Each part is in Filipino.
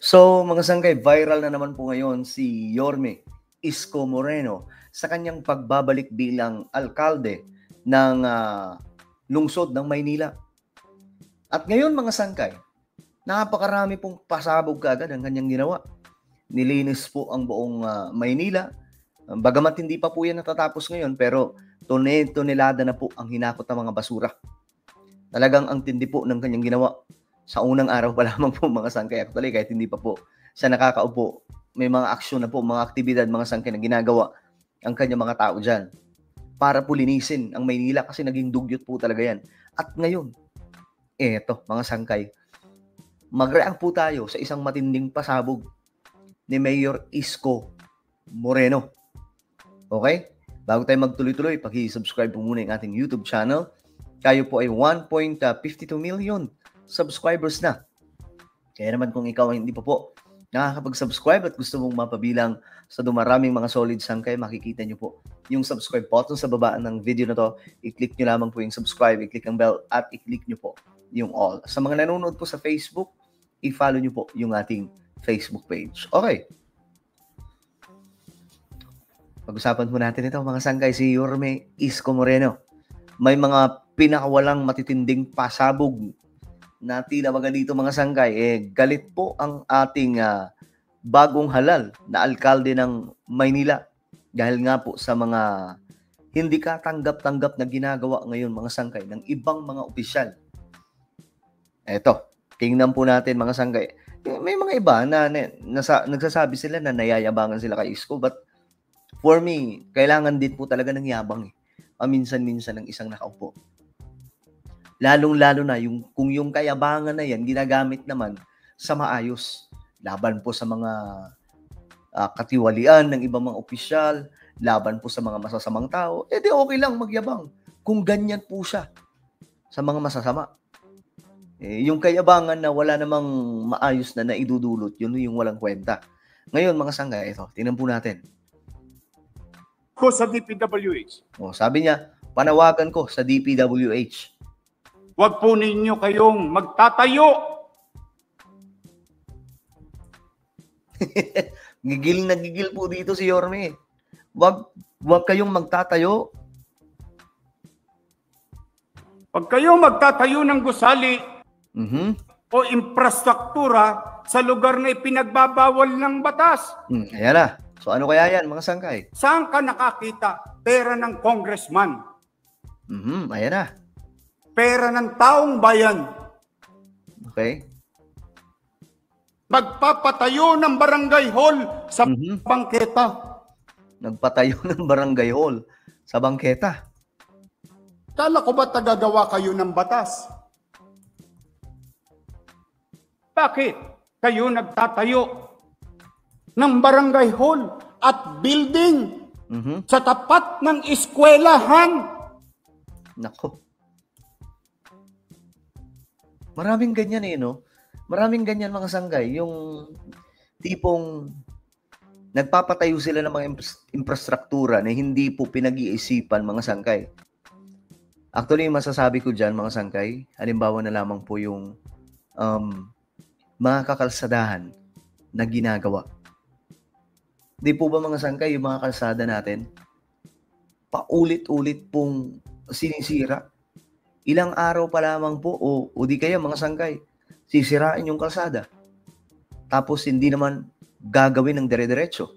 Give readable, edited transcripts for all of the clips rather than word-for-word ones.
So, mga sangkay, viral na naman po ngayon si Yorme Isko Moreno sa kanyang pagbabalik bilang alkalde ng lungsod ng Maynila. At ngayon, mga sangkay, napakarami pong pasabog kaagad ang kanyang ginawa. Nilinis po ang buong Maynila. Bagamat hindi pa po yan natatapos ngayon, pero tonelada na po ang hinakot ng mga basura. Talagang ang tindi po ng kanyang ginawa. Sa unang araw pa lamang po, mga sangkay, actually kahit hindi pa po siya nakakaupo, may mga aksyon na po, mga aktibidad, mga sangkay na ginagawa ang kanyang mga tao dyan para po linisin ang Maynila kasi naging dugyot po talaga yan. At ngayon, eto mga sangkay, mag-react po tayo sa isang matinding pasabog ni Mayor Isko Moreno. Okay? Bago tayo magtuloy-tuloy, pag-subscribe po muna yung ating YouTube channel. Kayo po ay 1.52 million subscribers na. Kaya naman kung ikaw ay hindi pa po nakakapag-subscribe at gusto mong mapabilang sa dumaraming mga solid sangkay, makikita nyo po yung subscribe button sa baba ng video na to. I-click nyo lamang po yung subscribe, i-click ang bell at i-click nyo po yung all. Sa mga nanonood po sa Facebook, i-follow nyo po yung ating Facebook page. Okay. Pag-usapan po natin ito mga sangkay, si Yorme Isko Moreno. May mga pinakawalang matitinding pasabog na tila mga dito mga sangkay, galit po ang ating bagong halal na alkalde ng Maynila dahil nga po sa mga hindi katanggap-tanggap na ginagawa ngayon mga sangkay ng ibang mga opisyal. Eto, tingnan po natin mga sangkay. May mga iba na nagsasabi sila na nayayabangan sila kay Isko, but for me, kailangan din po talaga ng yabang paminsan-minsan ng isang nakaupo. Lalong-lalo na kung yung kayabangan na yan ginagamit naman sa maayos. Laban po sa mga katiwalian ng ibang mga opisyal, laban po sa mga masasamang tao, di okay lang magyabang kung ganyan po siya sa mga masasama. Yung kayabangan na wala namang maayos na naidudulot, yun yung walang kwenta. Ngayon mga sangga, ito, tingnan po natin. Ko sa DPWH. Sabi niya, panawagan ko sa DPWH. Huwag po ninyo kayong magtatayo. Gigil na gigil po dito si Yorme. Huwag kayong magtatayo. Huwag kayong magtatayo ng gusali o infrastruktura sa lugar na ipinagbabawal ng batas. Ayan na. So ano kaya yan, mga sangkay? Saan ka nakakita? Pera ng congressman. Ayan na. Pera ng taong bayan. Okay. Magpapatayo ng barangay hall sa bangketa. Nagpatayo ng barangay hall sa bangketa. Kala ko ba tagagawa kayo ng batas? Bakit kayo nagtatayo ng barangay hall at building sa tapat ng eskwelahan? Nako. Maraming ganyan no? Maraming ganyan mga sanggay. Yung tipong nagpapatayo sila ng mga infrastruktura na hindi po pinag-iisipan mga sangkay. Actually, masasabi ko dyan mga sangkay, halimbawa na lamang po yung mga kakalsadahan na ginagawa. Di po ba mga sangkay, yung mga kalsada natin, paulit-ulit pong sinisira? Ilang araw pa lamang po, o di kaya mga sangkay, sisirain yung kalsada. Tapos hindi naman gagawin ng dire-diretso.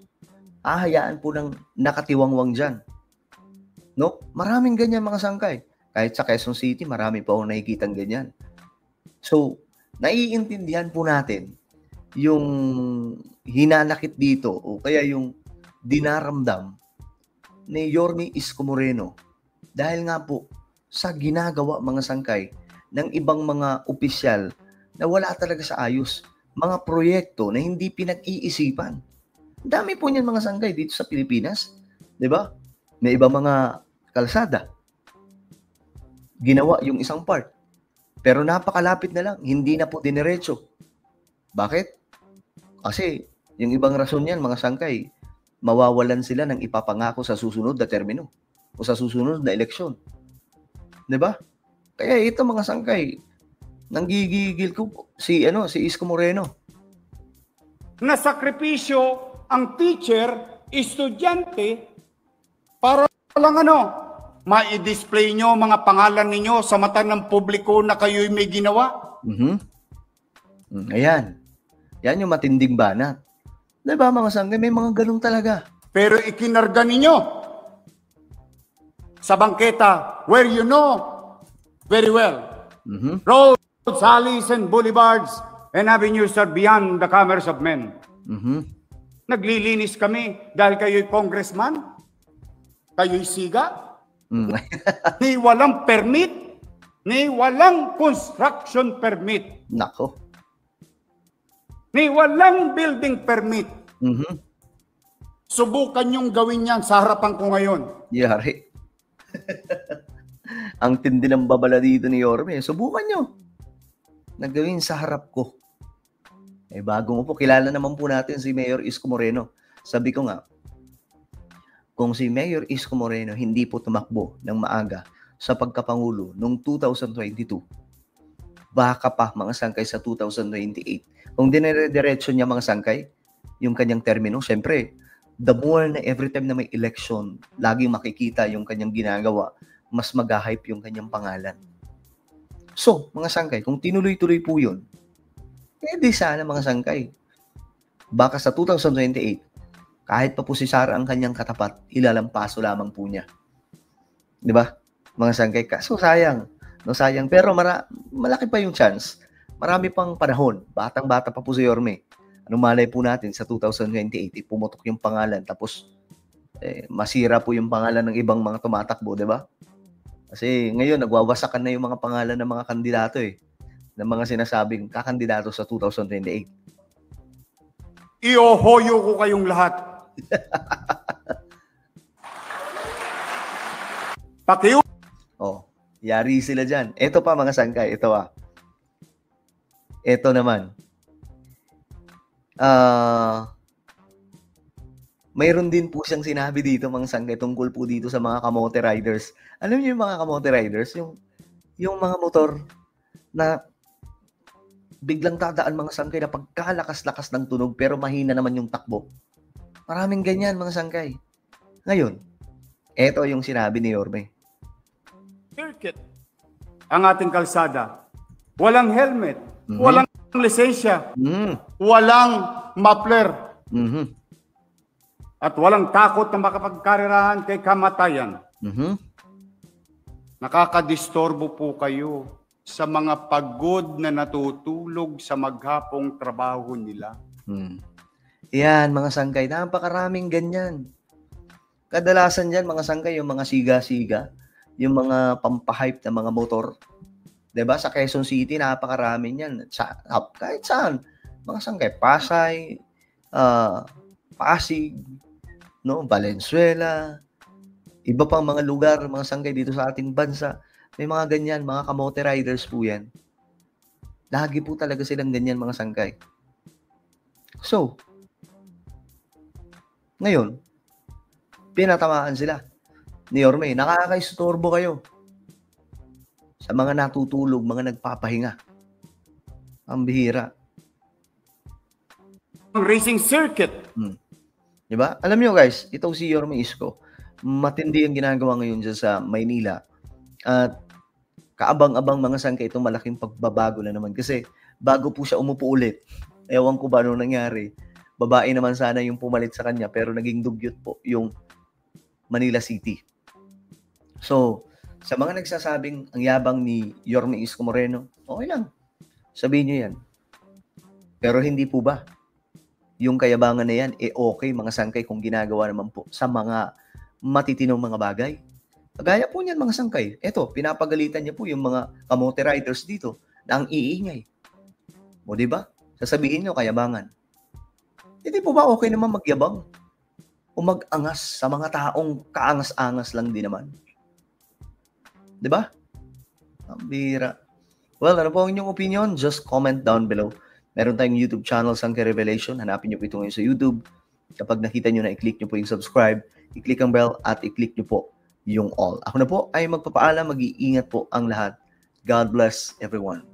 Ahayaan po ng nakatiwangwang dyan. No? Maraming ganyan mga sangkay. Kahit sa Quezon City, marami pa akong nakikitang ganyan. So, naiintindihan po natin yung hinanakit dito o kaya yung dinaramdam ni Yorme Isko Moreno dahil nga po sa ginagawa mga sangkay ng ibang mga opisyal na wala talaga sa ayos. Mga proyekto na hindi pinag-iisipan. Dami po niyan mga sangkay dito sa Pilipinas. Diba? May iba mga kalsada. Ginawa yung isang part. Pero napakalapit na lang. Hindi na po dinerecho. Bakit? Kasi yung ibang rason yan mga sangkay, mawawalan sila ng ipapangako sa susunod na termino o sa susunod na eleksyon. Diba? Kaya ito mga sangkay, nanggigigil ko si Isko Moreno. na sakripisyo ang teacher, estudyante, para lang ma-display nyo mga pangalan ninyo sa mata ng publiko na kayo'y may ginawa. Ayan. Yan yung matinding banat. Diba mga sangkay, may mga ganun talaga. Pero ikinarga ninyo sa bangketa where you know very well. Roads, alleys, and boulevards and avenues are beyond the commerce of men. Naglilinis kami dahil kayo'y congressman, kayo'y siga, ni walang permit, ni walang construction permit. Nako. Ni walang building permit. Subukan yung gawin yan sa harapan ko ngayon. Yari. Ang tindi ng babala dito ni Yorme. Subukan nyo. Nagawin sa harap ko. Bago mo po, kilala naman po natin si Mayor Isko Moreno. Sabi ko nga, kung si Mayor Isko Moreno hindi po tumakbo ng maaga sa pagkapangulo noong 2022, baka pa mga sangkay sa 2028. Kung dinire-diretso niya mga sangkay, yung kanyang termino, syempre, the more na every time na may election, laging makikita yung kanyang ginagawa, mas mag-hype yung kanyang pangalan. So, mga sangkay, kung tinuloy-tuloy po yun, di sana mga sangkay. Baka sa 2028, kahit pa po si Sara ang kanyang katapat, ilalampaso lamang po niya. Di ba? Mga sangkay. So, sayang. No, sayang. Pero malaki pa yung chance. Marami pang panahon. Batang-bata pa po si Yorme. Anong malay po natin sa 2028, pumutok yung pangalan. Tapos, masira po yung pangalan ng ibang mga tumatakbo, di ba? Kasi ngayon, nagwawasakan na yung mga pangalan ng mga kandidato ng mga sinasabing kakandidato sa 2028. Iohoyo ko kayong lahat. Pakiu. Yari sila dyan. Ito pa mga sangkay. Ito Ito naman. Mayroon din po siyang sinabi dito mga sangkay tungkol po dito sa mga kamote riders. Alam niyo yung mga kamote riders? Yung mga motor na biglang dadaan mga sangkay na pagkalakas-lakas ng tunog pero mahina naman yung takbo. Maraming ganyan mga sangkay. Ngayon, eto yung sinabi ni Yorme. Circuit. Ang ating kalsada. Walang helmet. Walang lisensya. Walang muffler. At walang takot na makapagkarirahan kay kamatayan. Nakakadistorbo po kayo sa mga pagod na natutulog sa maghapong trabaho nila. Yan, mga sangkay. Napakaraming ganyan. Kadalasan dyan, mga sangkay, yung mga siga-siga, yung mga pampahype na mga motor. Diba? Sa Quezon City, napakaraming yan. Kahit saan. Mga sangkay, Pasay, Pasig, Valenzuela, iba pang mga lugar, mga sangkay dito sa ating bansa. May mga ganyan, mga kamote riders po yan. Lagi po talaga silang ganyan, mga sangkay. So, ngayon, pinatamaan sila ni Yorme. Nakakaistorbo kayo sa mga natutulog, mga nagpapahinga. Ang bihira. Racing circuit. Diba? Alam nyo guys, itong si Yorme Isko, matindi ang ginagawa ngayon dyan sa Maynila. At kaabang-abang mga sangkay itong malaking pagbabago na naman. Kasi bago po siya umupo ulit, ewan ko ba anong nangyari. Babae naman sana yung pumalit sa kanya pero naging dugyot po yung Manila City. So, sa mga nagsasabing ang yabang ni Yorme Isko Moreno, okay lang. Sabihin nyo yan. Pero hindi po ba yung kayabangan na yan, okay mga sangkay kung ginagawa naman po sa mga matitinong mga bagay? Kagaya po niyan mga sangkay. Eto, pinapagalitan niya po yung mga kamote riders dito na ang iingay. O diba? Sasabihin nyo kayabangan. Hindi po ba okay naman magyabang? O mag-angas sa mga taong kaangas-angas lang din naman? Diba? Ang bira. Well, ano po ang inyong opinion? Just comment down below. Meron tayong YouTube channel, Sangkay Revelation. Hanapin nyo po ito ngayon sa YouTube. Kapag nakita nyo na, i-click nyo po yung subscribe, i-click ang bell, at i-click nyo po yung all. Ako na po ay magpapaalam, mag-iingat po ang lahat. God bless everyone.